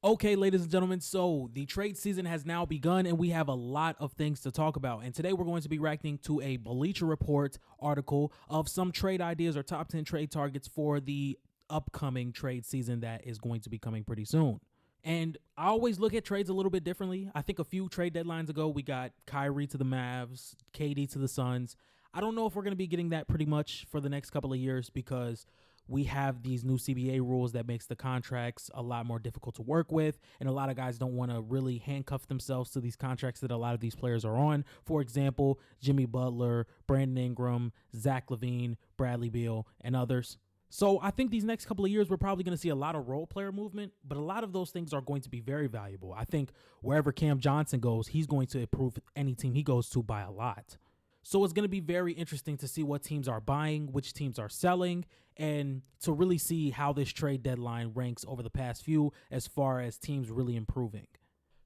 Okay, ladies and gentlemen, so the trade season has now begun and we have a lot of things to talk about. And today we're going to be reacting to a Bleacher Report article of some trade ideas or top 10 trade targets for the upcoming trade season that is going to be coming pretty soon. And I always look at trades a little bit differently. I think a few trade deadlines ago, we got Kyrie to the Mavs, KD to the Suns. I don't know if we're going to be getting that pretty much for the next couple of years because we have these new CBA rules that makes the contracts a lot more difficult to work with. And a lot of guys don't want to really handcuff themselves to these contracts that a lot of these players are on. For example, Jimmy Butler, Brandon Ingram, Zach LaVine, Bradley Beal, and others. So I think these next couple of years, we're probably going to see a lot of role player movement, but a lot of those things are going to be very valuable. I think wherever Cam Johnson goes, he's going to improve any team he goes to by a lot. So it's going to be very interesting to see what teams are buying, which teams are selling, and to really see how this trade deadline ranks over the past few as far as teams really improving.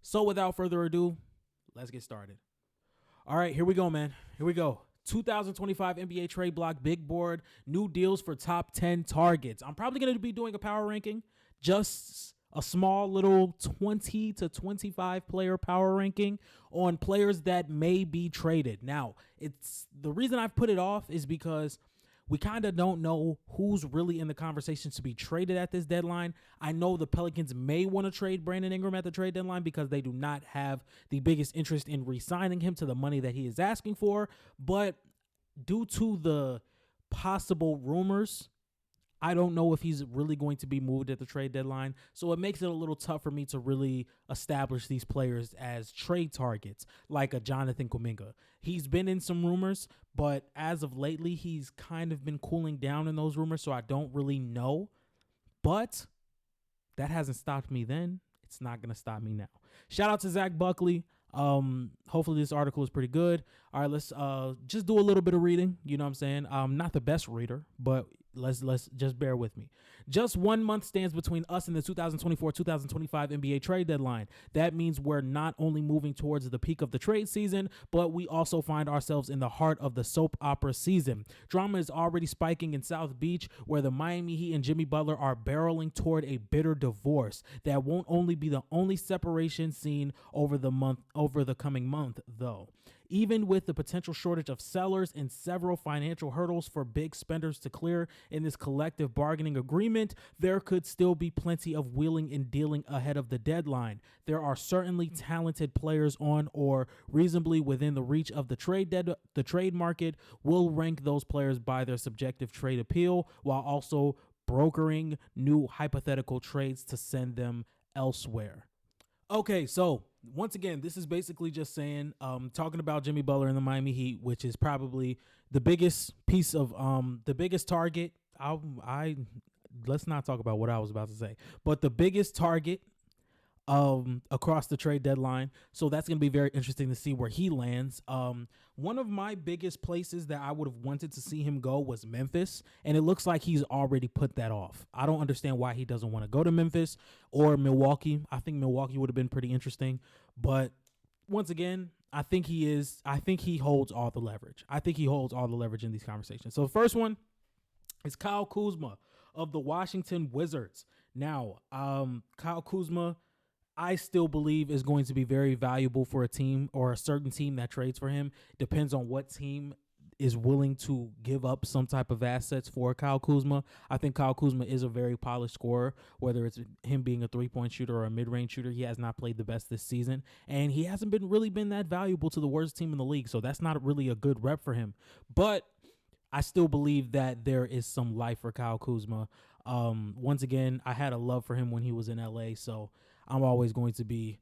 So without further ado, let's get started. All right, here we go, man. Here we go. 2025 NBA trade block big board, new deals for top 10 targets. I'm probably going to be doing a power ranking, just a small little 20 to 25 player power ranking on players that may be traded. Now, it's the reason I've put it off is because we kind of don't know who's really in the conversation to be traded at this deadline. I know the Pelicans may want to trade Brandon Ingram at the trade deadline because they do not have the biggest interest in re-signing him to the money that he is asking for. But due to the possible rumors, I don't know if he's really going to be moved at the trade deadline. So it makes it a little tough for me to really establish these players as trade targets, like a Jonathan Kuminga. He's been in some rumors, but as of lately, he's kind of been cooling down in those rumors, so I don't really know. But that hasn't stopped me then. It's not going to stop me now. Shout out to Zach Buckley. Hopefully this article is pretty good. All right, let's just do a little bit of reading. You know what I'm saying? I'm not the best reader, but let's just bear with me. Just 1 month stands between us and the 2024-2025 NBA trade deadline. That means we're not only moving towards the peak of the trade season, but we also find ourselves in the heart of the soap opera season. Drama is already spiking in South Beach, where the Miami Heat and Jimmy Butler are barreling toward a bitter divorce. That won't only be the only separation seen over the coming month, though. Even with the potential shortage of sellers and several financial hurdles for big spenders to clear in this collective bargaining agreement, there could still be plenty of wheeling and dealing ahead of the deadline. There are certainly talented players on or reasonably within the reach of the trade market. We'll rank those players by their subjective trade appeal while also brokering new hypothetical trades to send them elsewhere. Okay, so once again, this is basically just saying, talking about Jimmy Butler and the Miami Heat, which is probably the biggest piece of, the biggest target. Let's not talk about what I was about to say, but the biggest target across the trade deadline. So that's going to be very interesting to see where he lands. One of my biggest places that I would have wanted to see him go was Memphis, and it looks like he's already put that off. I don't understand why he doesn't want to go to Memphis or Milwaukee. I think Milwaukee would have been pretty interesting, but once again, I think he holds all the leverage. I think he holds all the leverage in these conversations. So the first one is Kyle Kuzma of the Washington Wizards. Now, Kyle Kuzma, I still believe is going to be very valuable for a team or a certain team that trades for him. Depends on what team is willing to give up some type of assets for Kyle Kuzma. I think Kyle Kuzma is a very polished scorer, whether it's him being a three-point shooter or a mid-range shooter. He has not played the best this season, and he hasn't really been that valuable to the worst team in the league, so that's not really a good rep for him. But I still believe that there is some life for Kyle Kuzma. Once again, I had a love for him when he was in LA, so I'm always going to be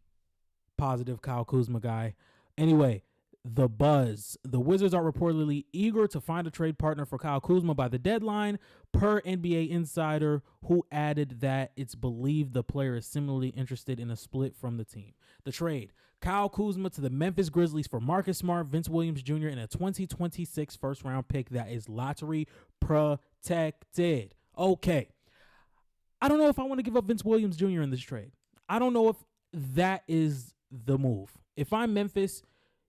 positive Kyle Kuzma guy. Anyway, the buzz. The Wizards are reportedly eager to find a trade partner for Kyle Kuzma by the deadline, per NBA Insider, who added that it's believed the player is similarly interested in a split from the team. The trade: Kyle Kuzma to the Memphis Grizzlies for Marcus Smart, Vince Williams Jr., and a 2026 first-round pick that is lottery protected. Okay. I don't know if I want to give up Vince Williams Jr. in this trade. I don't know if that is the move. If I'm Memphis,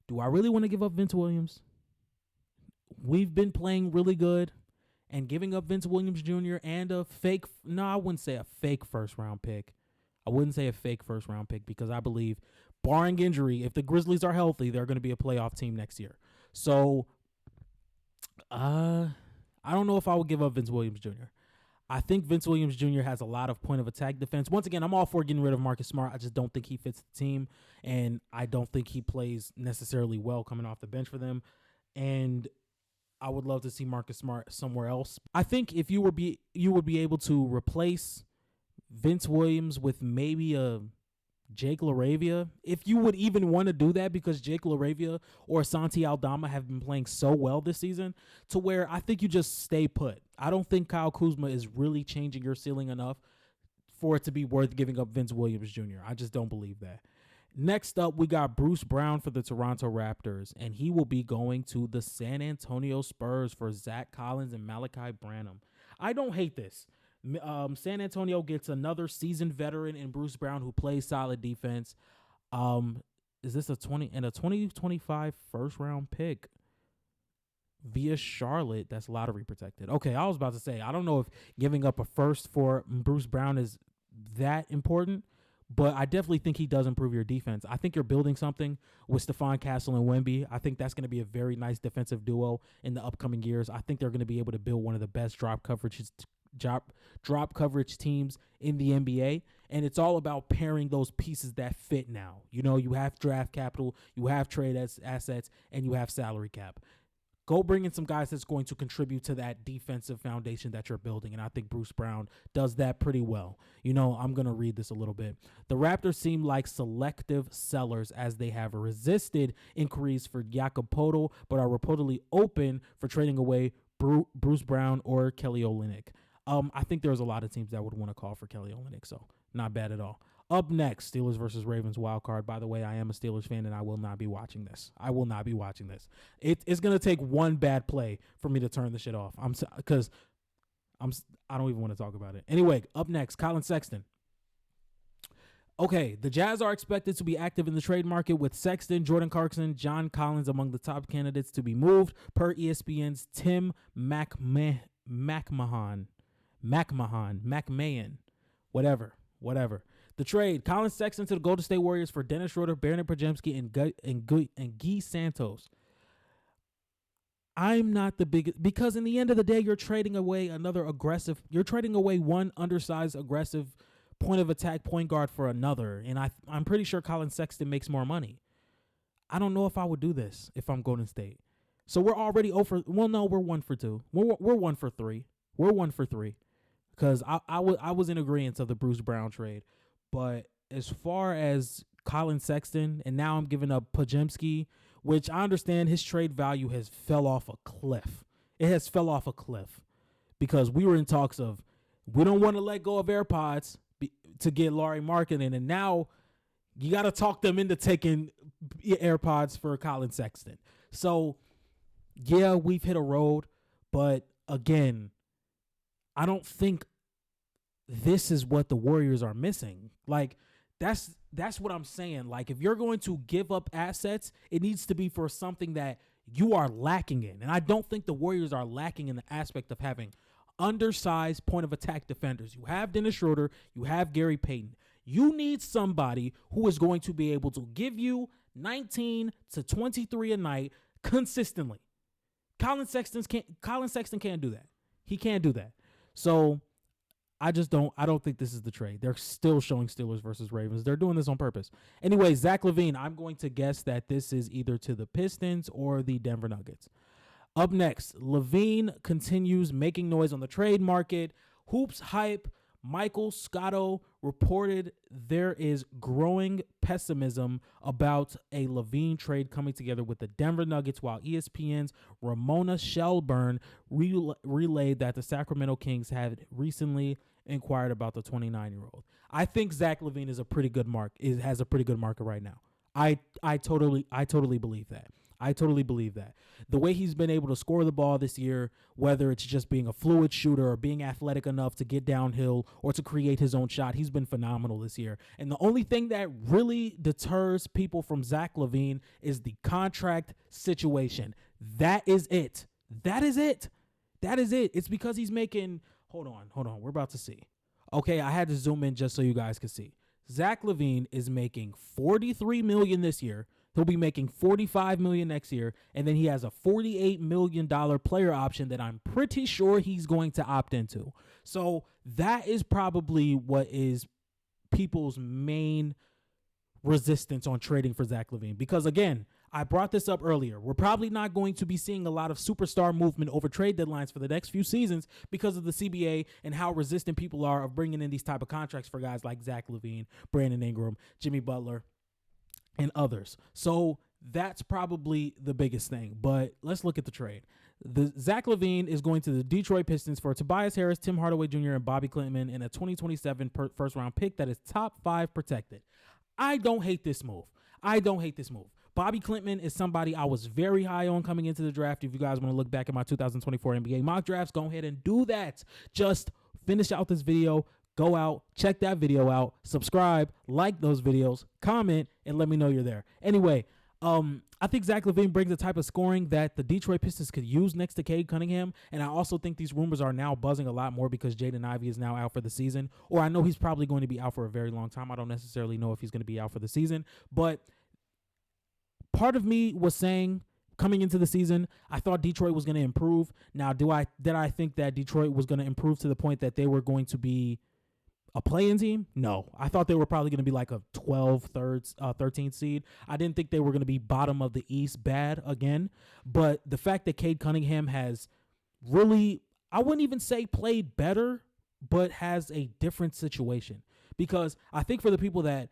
do I really want to give up Vince Williams? We've been playing really good, and giving up Vince Williams Jr. and a fake, no, I wouldn't say a fake first round pick. I wouldn't say a fake first round pick because I believe, barring injury, if the Grizzlies are healthy, they're going to be a playoff team next year. So, I don't know if I would give up Vince Williams Jr. I think Vince Williams Jr. has a lot of point of attack defense. Once again, I'm all for getting rid of Marcus Smart. I just don't think he fits the team, and I don't think he plays necessarily well coming off the bench for them. And I would love to see Marcus Smart somewhere else. I think if you would be able to replace Vince Williams with maybe a Jake LaRavia, if you would even want to do that, because Jake LaRavia or Santi Aldama have been playing so well this season, to where I think you just stay put. I don't think Kyle Kuzma is really changing your ceiling enough for it to be worth giving up Vince Williams Jr. I just don't believe that. Next up, we got Bruce Brown for the Toronto Raptors, and he will be going to the San Antonio Spurs for Zach Collins and Malachi Branham. I don't hate this. San Antonio gets another seasoned veteran in Bruce Brown who plays solid defense. Is this a 2025 first round pick via Charlotte that's lottery protected? Okay, I was about to say, I don't know if giving up a first for Bruce Brown is that important, but I definitely think he does improve your defense. I think you're building something with Stephon Castle and Wemby. I think that's going to be a very nice defensive duo in the upcoming years. I think they're going to be able to build one of the best drop coverage teams in the NBA, and it's all about pairing those pieces that fit now. You know, you have draft capital, you have trade assets, and you have salary cap. Go bring in some guys that's going to contribute to that defensive foundation that you're building, and I think Bruce Brown does that pretty well. You know, I'm going to read this a little bit. The Raptors seem like selective sellers as they have resisted inquiries for Jakob Poeltl, but are reportedly open for trading away Bruce Brown or Kelly Olynyk. I think there's a lot of teams that would want to call for Kelly Olynyk, so not bad at all. Up next, Steelers versus Ravens wild card. By the way, I am a Steelers fan, and I will not be watching this. It's going to take one bad play for me to turn the shit off. I don't even want to talk about it. Anyway, up next, Colin Sexton. Okay, the Jazz are expected to be active in the trade market with Sexton, Jordan Clarkson, John Collins among the top candidates to be moved, per ESPN's Tim McMahon, whatever. The trade: Colin Sexton to the Golden State Warriors for Dennis Schroeder, Baron Podziemski, and Guy Santos. I'm not the biggest, because in the end of the day, you're trading away one undersized, aggressive point of attack point guard for another, and I'm pretty sure Colin Sexton makes more money. I don't know if I would do this if I'm Golden State. So we're already over. Well, no, we're 1 for 2. We're 1 for 3. We're 1 for 3. Because I was in agreement of the Bruce Brown trade. But as far as Colin Sexton, and now I'm giving up Podziemski, which I understand his trade value has fell off a cliff. It has fell off a cliff because we were in talks of, we don't want to let go of AirPods to get Lauri Markkanen, and now you got to talk them into taking AirPods for Colin Sexton. So, yeah, we've hit a road, but again, I don't think this is what the Warriors are missing. Like, that's what I'm saying. Like, if you're going to give up assets, it needs to be for something that you are lacking in. And I don't think the Warriors are lacking in the aspect of having undersized point of attack defenders. You have Dennis Schroeder, you have Gary Payton. You need somebody who is going to be able to give you 19 to 23 a night consistently. Colin Sexton can't do that. He can't do that. So I don't think this is the trade. They're still showing Steelers versus Ravens. They're doing this on purpose. Anyway, Zach LaVine, I'm going to guess that this is either to the Pistons or the Denver Nuggets. Up next, LaVine continues making noise on the trade market. Hoops Hype, Michael Scotto reported there is growing pessimism about a LaVine trade coming together with the Denver Nuggets, while ESPN's Ramona Shelburne relayed that the Sacramento Kings had recently inquired about the 29-year-old. I think Zach LaVine is a pretty good has a pretty good market right now. I totally believe that. I totally believe that. The way he's been able to score the ball this year, whether it's just being a fluid shooter or being athletic enough to get downhill or to create his own shot, he's been phenomenal this year. And the only thing that really deters people from Zach LaVine is the contract situation. That is it. It's because he's making... Hold on. We're about to see. Okay, I had to zoom in just so you guys could see. Zach LaVine is making $43 million this year. He'll be making $45 million next year, and then he has a $48 million player option that I'm pretty sure he's going to opt into. So that is probably what is people's main resistance on trading for Zach LaVine. Because again, I brought this up earlier. We're probably not going to be seeing a lot of superstar movement over trade deadlines for the next few seasons because of the CBA and how resistant people are of bringing in these type of contracts for guys like Zach LaVine, Brandon Ingram, Jimmy Butler, and others. So that's probably the biggest thing. But let's look at the trade. The Zach LaVine is going to the Detroit Pistons for Tobias Harris, Tim Hardaway Jr., and Bobby Clinton in a 2027 first-round pick that is top 5 protected. I don't hate this move. Bobby Clinton is somebody I was very high on coming into the draft. If you guys want to look back at my 2024 NBA mock drafts, go ahead and do that. Just finish out this video, go out, check that video out, subscribe, like those videos, comment, and let me know you're there. Anyway, I think Zach LaVine brings the type of scoring that the Detroit Pistons could use next to Cade Cunningham, and I also think these rumors are now buzzing a lot more because Jaden Ivey is now out for the season, or I know he's probably going to be out for a very long time. I don't necessarily know if he's going to be out for the season, but part of me was saying coming into the season, I thought Detroit was going to improve. Now, did I think that Detroit was going to improve to the point that they were going to be a play-in team? No. I thought they were probably going to be like a 13th seed. I didn't think they were going to be bottom of the East bad again. But the fact that Cade Cunningham has really, I wouldn't even say played better, but has a different situation. Because I think for the people that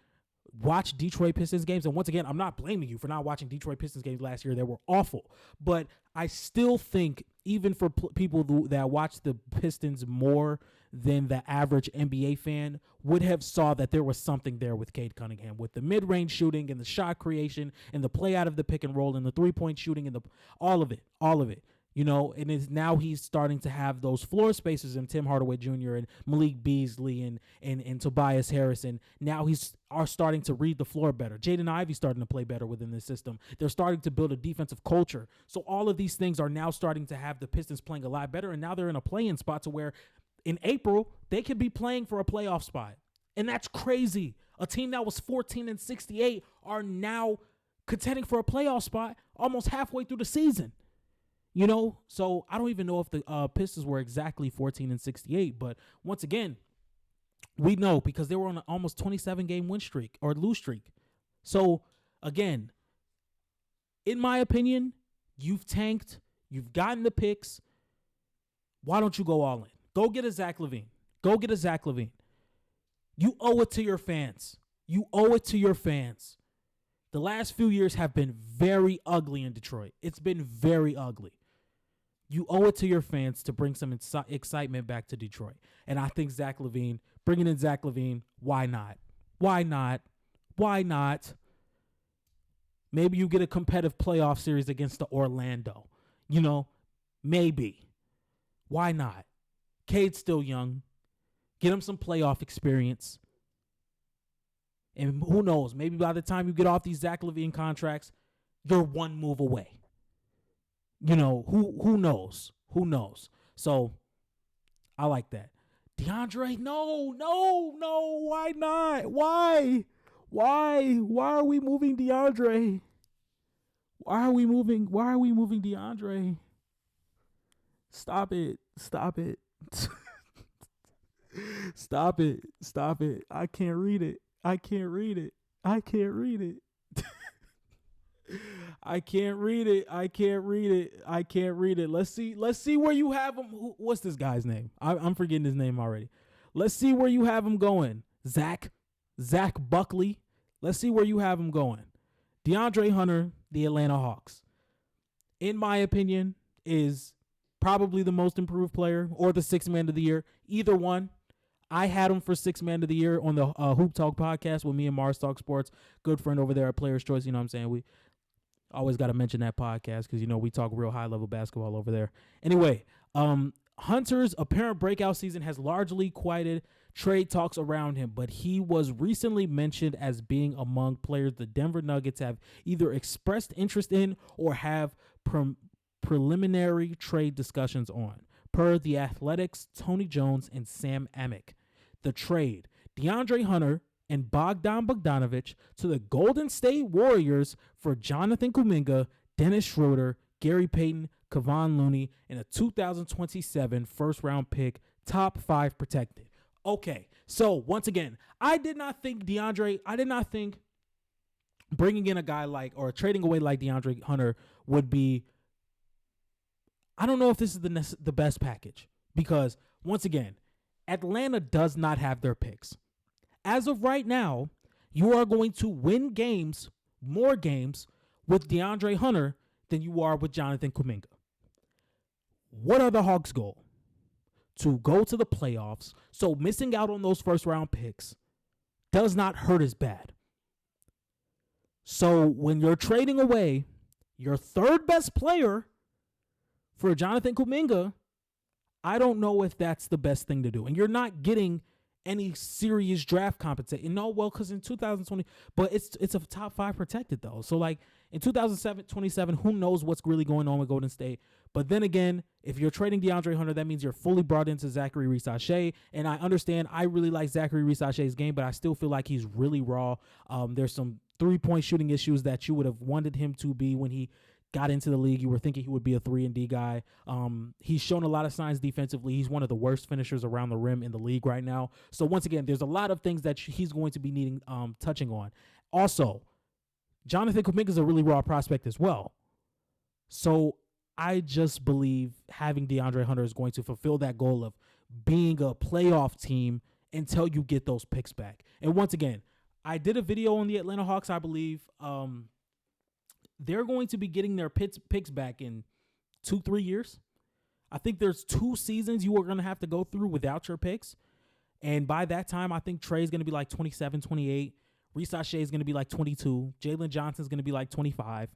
watch Detroit Pistons games, and once again, I'm not blaming you for not watching Detroit Pistons games last year. They were awful. But I still think even for people that watch the Pistons more than the average NBA fan would have saw that there was something there with Cade Cunningham, with the mid-range shooting and the shot creation and the play out of the pick and roll and the three-point shooting and all of it. You know, and now he's starting to have those floor spaces in Tim Hardaway Jr. and Malik Beasley and Tobias Harris, and now are starting to read the floor better. Jaden Ivey's starting to play better within this system. They're starting to build a defensive culture. So all of these things are now starting to have the Pistons playing a lot better, and now they're in a play-in spot to where in April they could be playing for a playoff spot. And that's crazy. A team that was 14-68 are now contending for a playoff spot almost halfway through the season. You know, so I don't even know if the Pistons were exactly 14-68, but once again, we know because they were on an almost 27-game win streak or lose streak. So again, in my opinion, you've tanked, you've gotten the picks. Why don't you go all in? Go get a Zach LaVine. You owe it to your fans. The last few years have been very ugly in Detroit. It's been very ugly. You owe it to your fans to bring some excitement back to Detroit. And I think bringing in Zach LaVine, why not? Maybe you get a competitive playoff series against the Orlando. You know, maybe. Why not? Cade's still young. Get him some playoff experience. And who knows, maybe by the time you get off these Zach LaVine contracts, you're one move away. You know, who knows? So I like that. DeAndre, no, why not? Why are we moving DeAndre? Why are we moving DeAndre? Stop it. Stop it. I can't read it. I can't read it. Let's see where you have him. What's this guy's name? I'm forgetting his name already. Let's see where you have him going. Zach Buckley. Let's see where you have him going. DeAndre Hunter, the Atlanta Hawks, in my opinion, is probably the most improved player or the sixth man of the year. Either one. I had him for sixth man of the year on the Hoop Talk podcast with me and Mars Talk Sports. Good friend over there at Players Choice. You know what I'm saying? We always got to mention that podcast because, you know, we talk real high-level basketball over there. Anyway, Hunter's apparent breakout season has largely quieted trade talks around him, but he was recently mentioned as being among players the Denver Nuggets have either expressed interest in or have preliminary trade discussions on, per The Athletic's Tony Jones and Sam Amick. The trade: DeAndre Hunter and Bogdan Bogdanovic to the Golden State Warriors for Jonathan Kuminga, Dennis Schroeder, Gary Payton, Kevon Looney, and a 2027 first-round pick, top 5 protected. Okay, so once again, I did not think bringing in a guy like, or trading away like DeAndre Hunter would be, I don't know if this is the best package, because once again, Atlanta does not have their picks. As of right now, you are going to win more games with DeAndre Hunter than you are with Jonathan Kuminga. What are the Hawks' goal? To go to the playoffs, so missing out on those first-round picks does not hurt as bad. So when you're trading away your third best player for Jonathan Kuminga, I don't know if that's the best thing to do. And you're not getting any serious draft compensation. No, well, because in 2020, but it's a top 5 protected though. So like in 2027, who knows what's really going on with Golden State. But then again, if you're trading DeAndre Hunter, that means you're fully brought into Zachary Reese-Shea. And I understand, I really like Zachary Reese-Shea's game, but I still feel like he's really raw. There's some 3-point shooting issues that you would have wanted him to be when he got into the league. You were thinking he would be a 3-and-D guy. He's shown a lot of signs defensively. He's one of the worst finishers around the rim in the league right now. So once again, there's a lot of things that he's going to be needing touching on. Also, Jonathan Kuminga is a really raw prospect as well. So I just believe having DeAndre Hunter is going to fulfill that goal of being a playoff team until you get those picks back. And once again, I did a video on the Atlanta Hawks, I believe. They're going to be getting their picks back in 2-3 years. I think there's 2 seasons you are going to have to go through without your picks. And by that time, I think Trey's going to be like 27, 28. Reese-Shea is going to be like 22. Jalen Johnson's going to be like 25.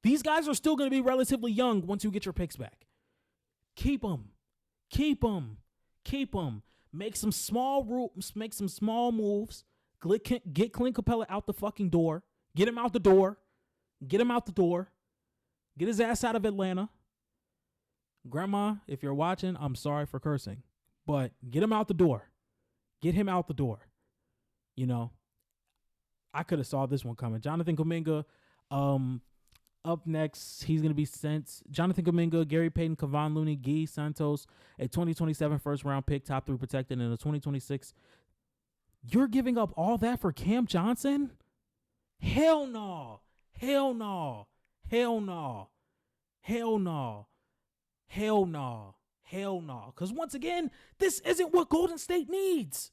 These guys are still going to be relatively young once you get your picks back. Keep them. Keep them. Keep them. Make some small moves. Get Clint Capella out the fucking door. Get him out the door. Get him out the door. Get his ass out of Atlanta. Grandma, if you're watching, I'm sorry for cursing. But get him out the door. Get him out the door. You know, I could have saw this one coming. Jonathan Kuminga, up next, he's going to be sent. Jonathan Kuminga, Gary Payton, Kevon Looney, Guy Santos, a 2027 first-round pick, top 3 protected, and a 2026. You're giving up all that for Cam Johnson? Hell no. Hell no. Hell no. Hell no. Hell no. Hell no. Because once again, this isn't what Golden State needs.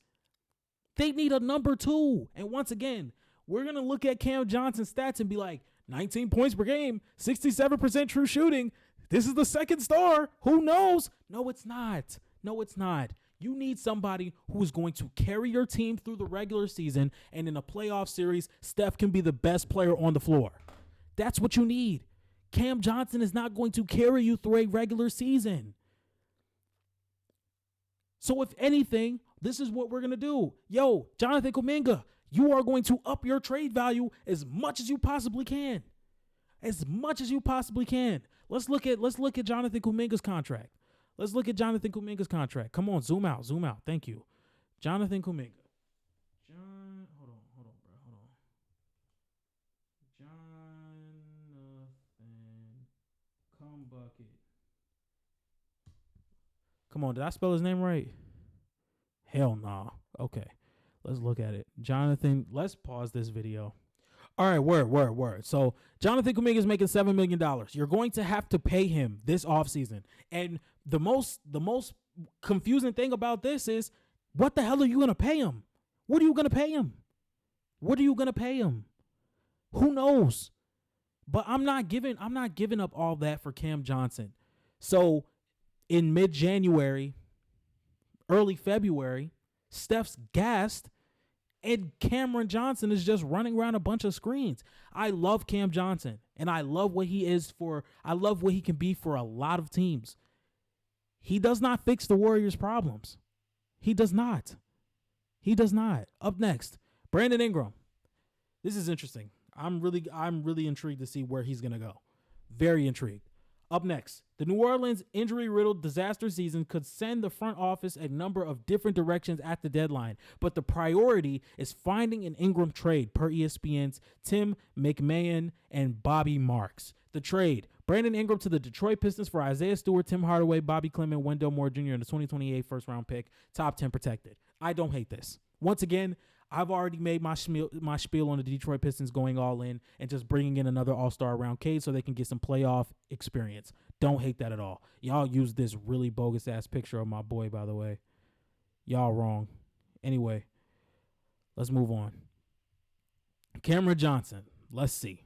They need a number 2. And once again, we're going to look at Cam Johnson's stats and be like, 19 points per game, 67% true shooting. This is the second star. Who knows? No, it's not. No, it's not. You need somebody who is going to carry your team through the regular season, and in a playoff series, Steph can be the best player on the floor. That's what you need. Cam Johnson is not going to carry you through a regular season. So if anything, this is what we're going to do. Yo, Jonathan Kuminga, you are going to up your trade value as much as you possibly can. As much as you possibly can. Let's look at Jonathan Kuminga's contract. Let's look at Jonathan Kuminga's contract. Come on, zoom out. Thank you. Jonathan Kuminga. Hold on, bro. Jonathan Cumbucket. Come on, did I spell his name right? Hell no. Okay, let's look at it. Jonathan, let's pause this video. All right, word. So Jonathan Kuminga is making $7 million. You're going to have to pay him this offseason. And the most confusing thing about this is, what the hell are you going to pay him? What are you going to pay him? Who knows? But I'm not giving up all that for Cam Johnson. So in mid-January, early February, Steph's gassed, and Cameron Johnson is just running around a bunch of screens. I love Cam Johnson, and I love what he can be for a lot of teams. He does not fix the Warriors' problems. He does not. Up next, Brandon Ingram. This is interesting. I'm really intrigued to see where he's going to go. Very intrigued. Up next, the New Orleans injury-riddled disaster season could send the front office a number of different directions at the deadline, but the priority is finding an Ingram trade, per ESPN's Tim McMahon and Bobby Marks. The trade: Brandon Ingram to the Detroit Pistons for Isaiah Stewart, Tim Hardaway, Bobby Clement, Wendell Moore Jr. and the 2028 first-round pick, top 10 protected. I don't hate this. Once again, I've already made my spiel on the Detroit Pistons going all in and just bringing in another all-star around Cade so they can get some playoff experience. Don't hate that at all. Y'all use this really bogus-ass picture of my boy, by the way. Y'all wrong. Anyway, let's move on. Cameron Johnson. Let's see.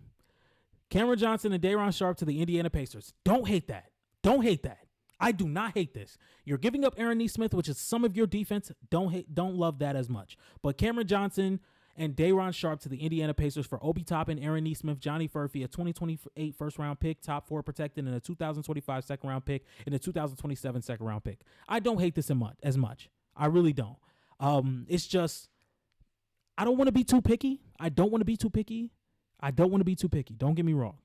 Cameron Johnson and Day'Ron Sharpe to the Indiana Pacers. Don't hate that. Don't hate that. I do not hate this. You're giving up Aaron Nesmith, which is some of your defense. Don't love that as much. But Cameron Johnson and Day'Ron Sharpe to the Indiana Pacers for Obi Toppin, Aaron Nesmith, Johnny Furphy, a 2028 first-round pick, top 4 protected, and a 2025 second-round pick, and a 2027 second-round pick. I don't hate this as much. I really don't. It's just I don't want to be too picky. Don't get me wrong.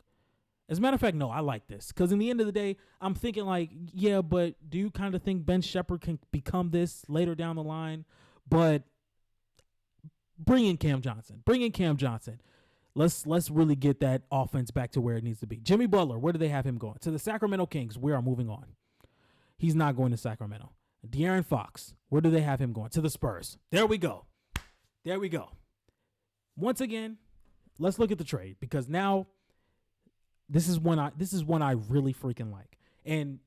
As a matter of fact, no, I like this. Because in the end of the day, I'm thinking like, yeah, but do you kind of think Ben Shepherd can become this later down the line? But bring in Cam Johnson. Let's really get that offense back to where it needs to be. Jimmy Butler, where do they have him going? To the Sacramento Kings. We are moving on. He's not going to Sacramento. De'Aaron Fox, where do they have him going? To the Spurs. There we go. Once again, let's look at the trade because now this is one I really freaking like. And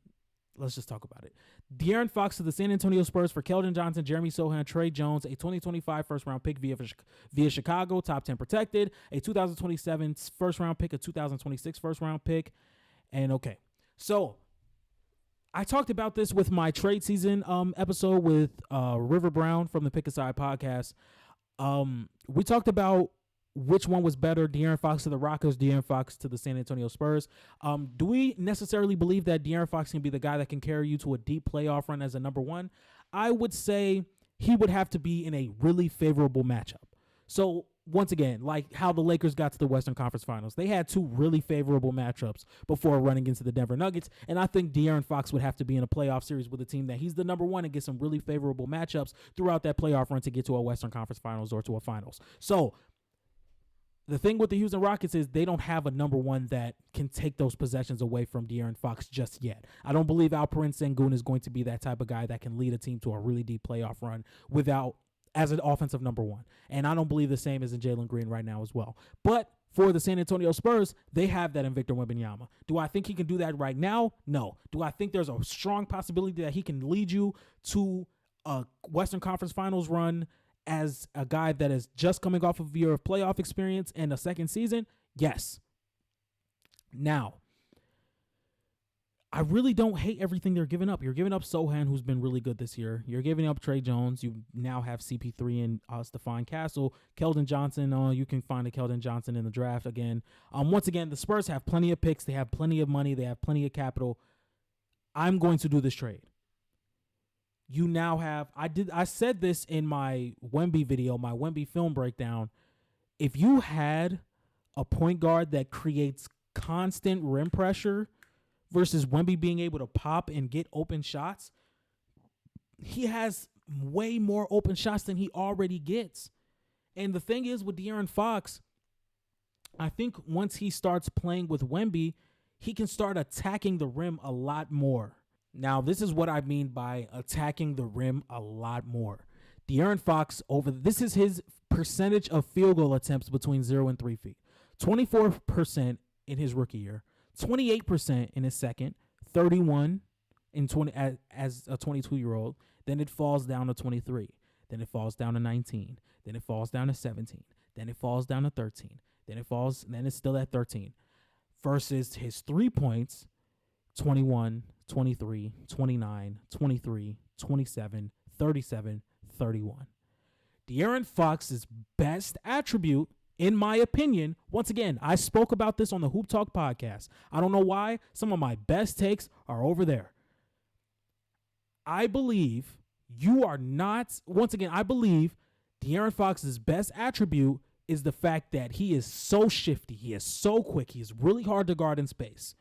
let's just talk about it. De'Aaron Fox to the San Antonio Spurs for Keldon Johnson, Jeremy Sohan, Trey Jones, a 2025 first-round pick via Chicago, top 10 protected, a 2027 first-round pick, a 2026 first-round pick. And okay, so I talked about this with my trade season episode with River Brown from the Pick Aside podcast. We talked about which one was better, De'Aaron Fox to the Rockets, De'Aaron Fox to the San Antonio Spurs. Do we necessarily believe that De'Aaron Fox can be the guy that can carry you to a deep playoff run as a number one? I would say he would have to be in a really favorable matchup. So once again, like how the Lakers got to the Western Conference Finals, they had two really favorable matchups before running into the Denver Nuggets. And I think De'Aaron Fox would have to be in a playoff series with a team that he's the number one and get some really favorable matchups throughout that playoff run to get to a Western Conference Finals or to a Finals. So the thing with the Houston Rockets is they don't have a number one that can take those possessions away from De'Aaron Fox just yet. I don't believe Alperen Sengun is going to be that type of guy that can lead a team to a really deep playoff run as an offensive number one. And I don't believe the same is in Jalen Green right now as well. But for the San Antonio Spurs, they have that in Victor Wembanyama. Do I think he can do that right now? No. Do I think there's a strong possibility that he can lead you to a Western Conference Finals run as a guy that is just coming off of a year of playoff experience and a second season? Yes. Now, I really don't hate everything they're giving up. You're giving up Sohan, who's been really good this year. You're giving up Trey Jones. You now have CP3 and Stephon Castle. Keldon Johnson, you can find a Keldon Johnson in the draft again. Once again, the Spurs have plenty of picks. They have plenty of money. They have plenty of capital. I'm going to do this trade. You now have, I said this in my Wemby video, my Wemby film breakdown. If you had a point guard that creates constant rim pressure versus Wemby being able to pop and get open shots, he has way more open shots than he already gets. And the thing is with De'Aaron Fox, I think once he starts playing with Wemby, he can start attacking the rim a lot more. Now, this is what I mean by attacking the rim a lot more. De'Aaron Fox, this is his percentage of field goal attempts between 0 and 3 feet. 24% in his rookie year, 28% in his second, 31 in 20 as a 22-year-old. Then it falls down to 23. Then it falls down to 19. Then it falls down to 17. Then it falls down to 13. Then it's still at 13. Versus his 3 points, 21, 23, 29, 23, 27, 37, 31. De'Aaron Fox's best attribute, in my opinion, once again, I spoke about this on the Hoop Talk podcast. I don't know why. Some of my best takes are over there. I believe I believe De'Aaron Fox's best attribute is the fact that he is so shifty. He is so quick. He is really hard to guard in space.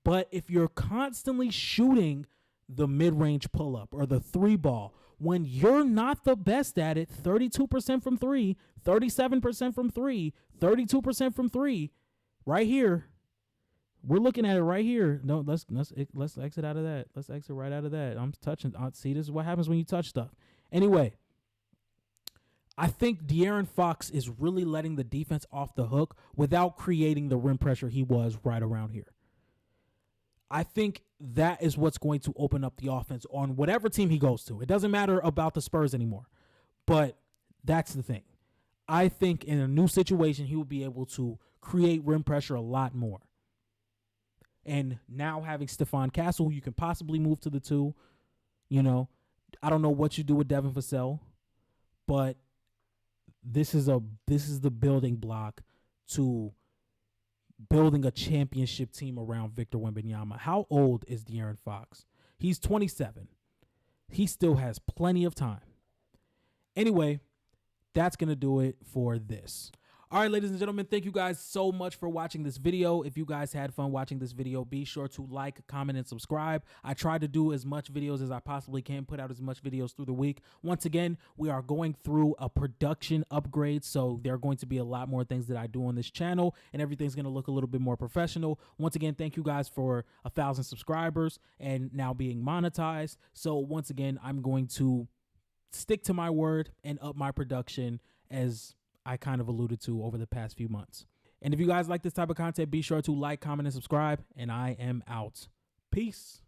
But if you're constantly shooting the mid-range pull-up or the three ball, when you're not the best at it, 32% from three, 37% from three, 32% from three, right here, we're looking at it right here. No, let's exit out of that. Let's exit right out of that. I'm touching. See, this is what happens when you touch stuff. Anyway, I think De'Aaron Fox is really letting the defense off the hook without creating the rim pressure he was right around here. I think that is what's going to open up the offense on whatever team he goes to. It doesn't matter about the Spurs anymore. But that's the thing. I think in a new situation, he will be able to create rim pressure a lot more. And now having Stephon Castle, who you can possibly move to the 2, I don't know what you do with Devin Vassell, but this is the building block to building a championship team around Victor Wembanyama. How old is De'Aaron Fox? He's 27. He still has plenty of time. Anyway, that's going to do it for this. All right, ladies and gentlemen, thank you guys so much for watching this video. If you guys had fun watching this video, be sure to like, comment, and subscribe. I try to do as much videos as I possibly can, put out as much videos through the week. Once again, we are going through a production upgrade, so there are going to be a lot more things that I do on this channel, and everything's going to look a little bit more professional. Once again, thank you guys for 1,000 subscribers and now being monetized. So once again, I'm going to stick to my word and up my production as I kind of alluded to over the past few months. And if you guys like this type of content, be sure to like, comment, and subscribe. And I am out. Peace.